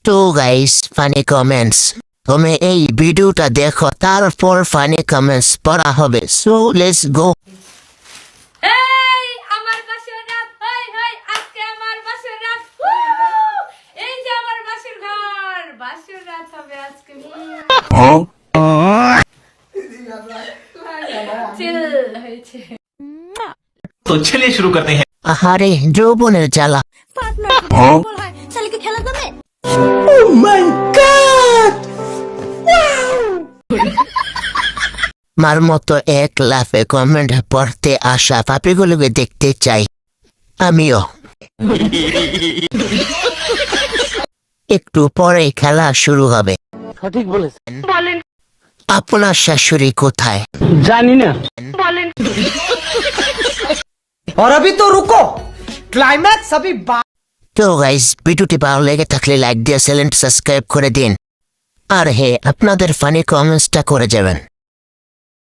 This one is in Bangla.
তো গাইস ফানি কমেন্টস, তুমি এই ভিডিওটা দেখো, তারপর ফানি কমেন্টস পড়া হবে। So let's go. এই আমার বাসর রাত, হাই হাই আজকে আমার বাসর রাত। এই যে আমার বাসর ঘর, বাসর রাত হবে আজকে। চিল হয়েছে। तो चलिए शुरू करते हैं। আহারে যৌবনের জ্বালা। মার মতো এক লাফে কমেন্ট পড়তে আসা পাপিগুলোকে দেখতে চাই আমিও। একটু পরে খেলা শুরু হবে। সঠিক বলেছেন। আপনার শাশুড়ি কোথায়? জানি না। और अभी तो रुको, क्लाइमैक्स अभी তো গাইস, ভিডিওটি ভালো লেগে থাকলে লাইক দিয়ে চ্যানেলটি সাবস্ক্রাইব করে দিন। আর হে, আপনাদের ফানি কমেন্টসটা করে যাবেন।